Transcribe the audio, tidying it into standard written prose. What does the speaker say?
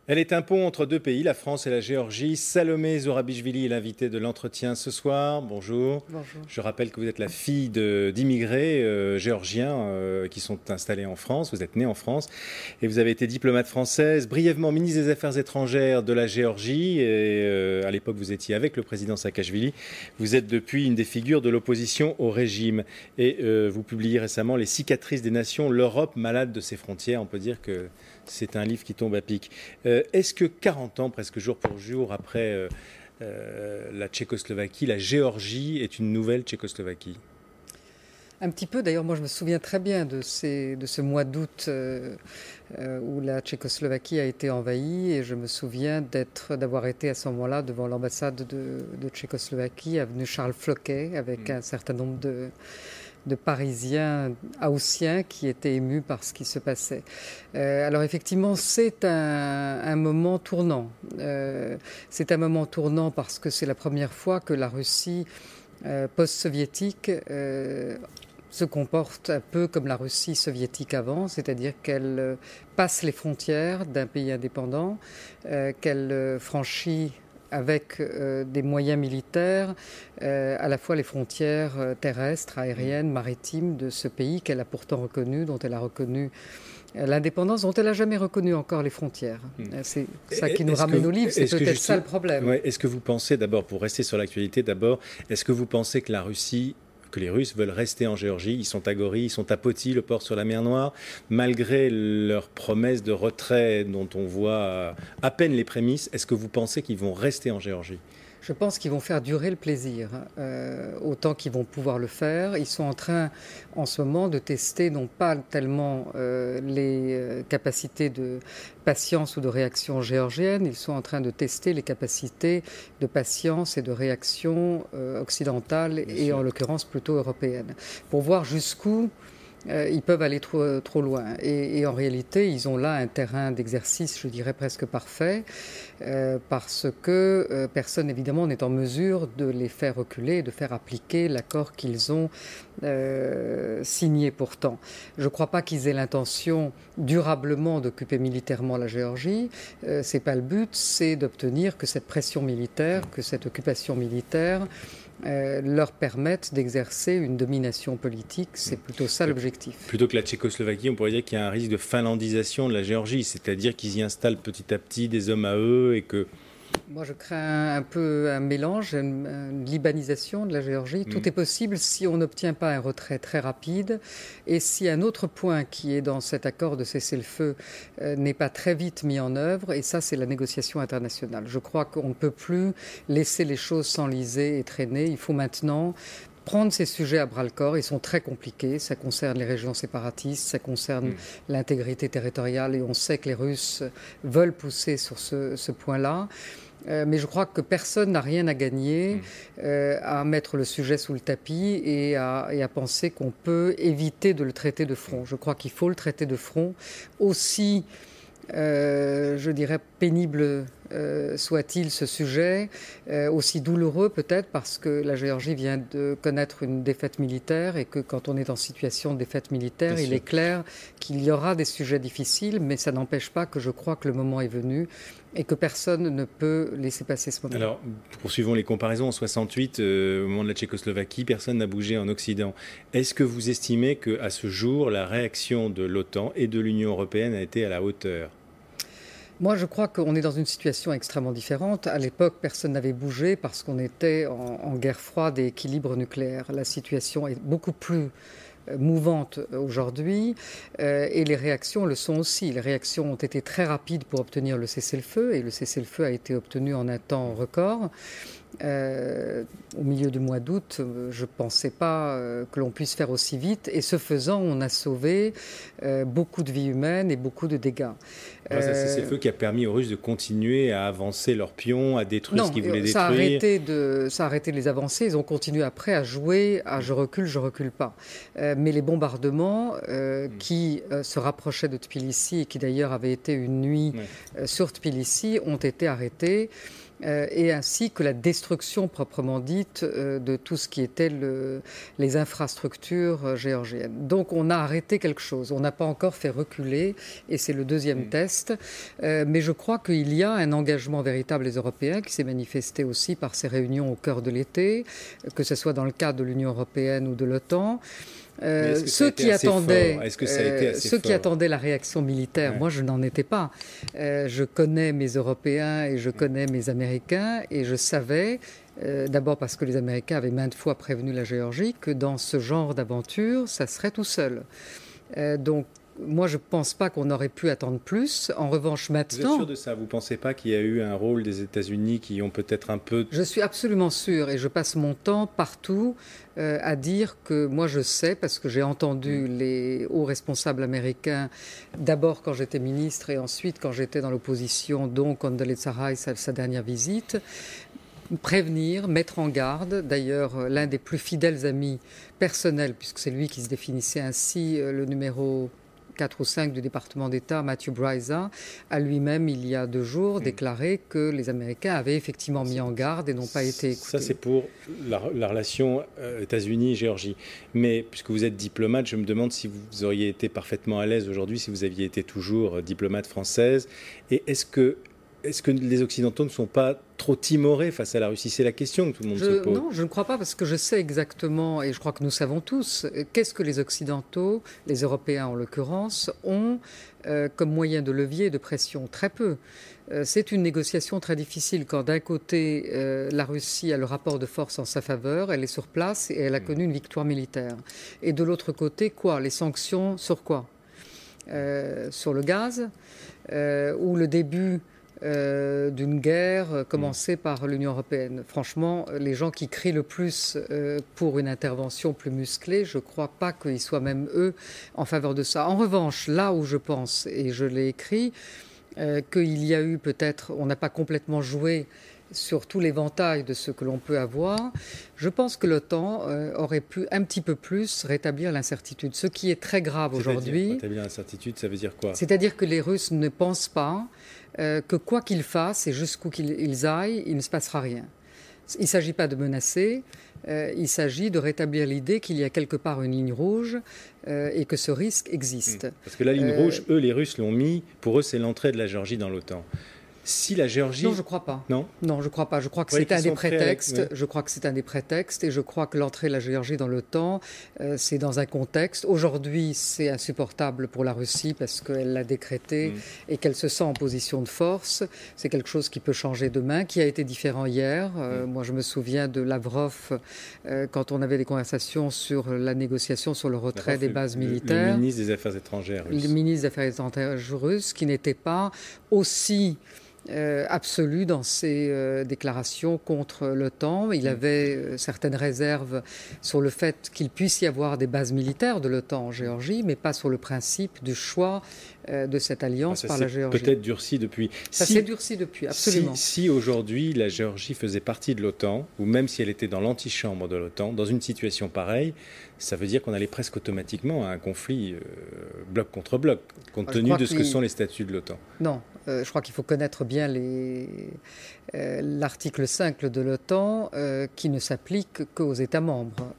Elle est un pont entre deux pays, la France et la Géorgie. Salomé Zourabichvili est l'invitée de l'entretien ce soir. Bonjour. Bonjour. Je rappelle que vous êtes la fille d'immigrés géorgiens qui sont installés en France. Vous êtes née en France et vous avez été diplomate française, brièvement ministre des Affaires étrangères de la Géorgie. Et à l'époque, vous étiez avec le président Saakachvili. Vous êtes depuis une des figures de l'opposition au régime. Et vous publiez récemment Les cicatrices des nations, l'Europe malade de ses frontières. On peut dire que c'est un livre qui tombe à pic. Est-ce que 40 ans, presque jour pour jour, après la Tchécoslovaquie, la Géorgie est une nouvelle Tchécoslovaquie ? Un petit peu, d'ailleurs, moi je me souviens très bien de ce mois d'août où la Tchécoslovaquie a été envahie, et je me souviens d'avoir été à ce moment-là devant l'ambassade de Tchécoslovaquie, avenue Charles Floquet, avec un certain nombre de Parisiens haussiens qui étaient émus par ce qui se passait. Alors effectivement, c'est un moment tournant. C'est un moment tournant parce que c'est la première fois que la Russie post-soviétique se comporte un peu comme la Russie soviétique avant, c'est-à-dire qu'elle passe les frontières d'un pays indépendant, qu'elle franchit avec des moyens militaires, à la fois les frontières terrestres, aériennes, maritimes de ce pays qu'elle a pourtant reconnu, dont elle a reconnu l'indépendance, dont elle n'a jamais reconnu encore les frontières. C'est ça qui nous ramène au livre, c'est peut-être ça le problème. Ouais, est-ce que vous pensez, d'abord, pour rester sur l'actualité, est-ce que vous pensez que les Russes veulent rester en Géorgie? Ils sont à Gori, ils sont à Poti, le port sur la mer Noire, malgré leurs promesses de retrait dont on voit à peine les prémices. Est-ce que vous pensez qu'ils vont rester en Géorgie? Je pense qu'ils vont faire durer le plaisir, autant qu'ils vont pouvoir le faire. Ils sont en train, en ce moment, de tester non pas tellement les capacités de patience ou de réaction géorgienne, ils sont en train de tester les capacités de patience et de réaction occidentale et en l'occurrence plutôt européenne, pour voir jusqu'où ils peuvent aller trop loin. Et en réalité, ils ont là un terrain d'exercice, je dirais presque parfait, parce que personne, évidemment, n'est en mesure de les faire reculer, de faire appliquer l'accord qu'ils ont signé pourtant. Je ne crois pas qu'ils aient l'intention durablement d'occuper militairement la Géorgie. C'est pas le but, c'est d'obtenir que cette pression militaire, que cette occupation militaire leur permettent d'exercer une domination politique. C'est plutôt ça l'objectif. Plutôt que la Tchécoslovaquie, on pourrait dire qu'il y a un risque de finlandisation de la Géorgie, c'est-à-dire qu'ils y installent petit à petit des hommes à eux et que... Moi, je crains un peu un mélange, une libanisation de la Géorgie. Tout est possible si on n'obtient pas un retrait très rapide et si un autre point qui est dans cet accord de cessez-le-feu n'est pas très vite mis en œuvre, et ça, c'est la négociation internationale. Je crois qu'on ne peut plus laisser les choses s'enliser et traîner. Il faut maintenant prendre ces sujets à bras-le-corps. Ils sont très compliqués. Ça concerne les régions séparatistes, ça concerne l'intégrité territoriale, et on sait que les Russes veulent pousser sur ce point-là. Mais je crois que personne n'a rien à gagner à mettre le sujet sous le tapis et à penser qu'on peut éviter de le traiter de front. Je crois qu'il faut le traiter de front, aussi, je dirais, pénible soit-il ce sujet, aussi douloureux peut-être parce que la Géorgie vient de connaître une défaite militaire, et que quand on est en situation de défaite militaire, il est clair qu'il y aura des sujets difficiles, mais ça n'empêche pas que je crois que le moment est venu et que personne ne peut laisser passer ce moment. Alors, poursuivons les comparaisons. En 68, au moment de la Tchécoslovaquie, personne n'a bougé en Occident. Est-ce que vous estimez qu'à ce jour, la réaction de l'OTAN et de l'Union européenne a été à la hauteur ? Moi, je crois qu'on est dans une situation extrêmement différente. À l'époque, personne n'avait bougé parce qu'on était en guerre froide et équilibre nucléaire. La situation est beaucoup plus mouvante aujourd'hui et les réactions le sont aussi. Les réactions ont été très rapides pour obtenir le cessez-le-feu, et le cessez-le-feu a été obtenu en un temps record. Au milieu du mois d'août, je ne pensais pas que l'on puisse faire aussi vite, et ce faisant, on a sauvé beaucoup de vies humaines et beaucoup de dégâts. C'est ce feu qui a permis aux Russes de continuer à avancer leurs pions, à détruire ce qu'ils voulaient détruire. Ça a arrêté de les avancer. Ils ont continué après à jouer à je recule pas. Mais les bombardements qui se rapprochaient de Tbilissi, et qui d'ailleurs avaient été une nuit sur Tbilissi, ont été arrêtés. et ainsi que la destruction proprement dite de tout ce qui était les infrastructures géorgiennes. Donc on a arrêté quelque chose, on n'a pas encore fait reculer, et c'est le deuxième test, mais je crois qu'il y a un engagement véritable des Européens qui s'est manifesté aussi par ces réunions au cœur de l'été, que ce soit dans le cadre de l'Union européenne ou de l'OTAN. Ceux qui attendaient la réaction militaire, moi je n'en étais pas. Je connais mes Européens et je connais mes Américains, et je savais, d'abord parce que les Américains avaient maintes fois prévenu la Géorgie, que dans ce genre d'aventure, ça serait tout seul. Donc moi, je ne pense pas qu'on aurait pu attendre plus. En revanche, maintenant... Vous êtes sûr de ça? Vous ne pensez pas qu'il y a eu un rôle des États-Unis qui ont peut-être un peu... Je suis absolument sûre, et je passe mon temps partout à dire que moi je sais, parce que j'ai entendu les hauts responsables américains, d'abord quand j'étais ministre et ensuite quand j'étais dans l'opposition, donc Condoleezza Rice à sa dernière visite, prévenir, mettre en garde. D'ailleurs, l'un des plus fidèles amis personnels, puisque c'est lui qui se définissait ainsi, le numéro 4 ou 5 du département d'État, Matthew Bryza, a lui-même, il y a 2 jours, déclaré que les Américains avaient effectivement mis en garde et n'ont pas été écoutés. Ça, c'est pour la relation États-Unis-Géorgie. Mais puisque vous êtes diplomate, je me demande si vous auriez été parfaitement à l'aise aujourd'hui, si vous aviez été toujours diplomate française. Et est-ce que les Occidentaux ne sont pas trop timorés face à la Russie? C'est la question que tout le monde se pose. Non, je ne crois pas, parce que je sais exactement, et je crois que nous savons tous, qu'est-ce que les Occidentaux, les Européens en l'occurrence, ont comme moyen de levier et de pression. Très peu. C'est une négociation très difficile quand d'un côté la Russie a le rapport de force en sa faveur, elle est sur place et elle a connu une victoire militaire. Et de l'autre côté, quoi? Les sanctions sur quoi? Sur le gaz, ou le début d'une guerre commencée par l'Union européenne. Franchement, les gens qui crient le plus pour une intervention plus musclée, je ne crois pas qu'ils soient même eux en faveur de ça. En revanche, là où je pense, et je l'ai écrit, qu'il y a eu peut-être, on n'a pas complètement joué sur tout l'éventail de ce que l'on peut avoir, je pense que l'OTAN aurait pu un petit peu plus rétablir l'incertitude. Ce qui est très grave aujourd'hui. Rétablir l'incertitude, ça veut dire quoi? C'est-à-dire que les Russes ne pensent pas que quoi qu'ils fassent et jusqu'où qu'ils aillent, il ne se passera rien. Il ne s'agit pas de menacer, il s'agit de rétablir l'idée qu'il y a quelque part une ligne rouge et que ce risque existe. Parce que la ligne rouge, eux, les Russes l'ont mis, pour eux, c'est l'entrée de la Géorgie dans l'OTAN. Si la Géorgie... Non, je ne crois pas. Non, je ne crois pas. Je crois que c'est un des prétextes. Je crois que c'est un des prétextes, et je crois que l'entrée de la Géorgie dans l'OTAN, c'est dans un contexte. Aujourd'hui, c'est insupportable pour la Russie parce qu'elle l'a décrété et qu'elle se sent en position de force. C'est quelque chose qui peut changer demain, qui a été différent hier. Moi, je me souviens de Lavrov quand on avait des conversations sur la négociation sur le retrait des bases militaires. Le ministre des Affaires étrangères russe. Le ministre des Affaires étrangères russe, qui n'était pas aussi... absolu dans ses déclarations contre l'OTAN. Il avait certaines réserves sur le fait qu'il puisse y avoir des bases militaires de l'OTAN en Géorgie, mais pas sur le principe du choix de cette alliance par la Géorgie. Peut-être durci depuis. Ça s'est durci depuis, absolument. Si aujourd'hui la Géorgie faisait partie de l'OTAN, ou même si elle était dans l'antichambre de l'OTAN, dans une situation pareille, ça veut dire qu'on allait presque automatiquement à un conflit bloc contre bloc, compte tenu de ce que sont les statuts de l'OTAN. Non, je crois qu'il faut connaître bien l'article 5 de l'OTAN qui ne s'applique qu'aux États membres.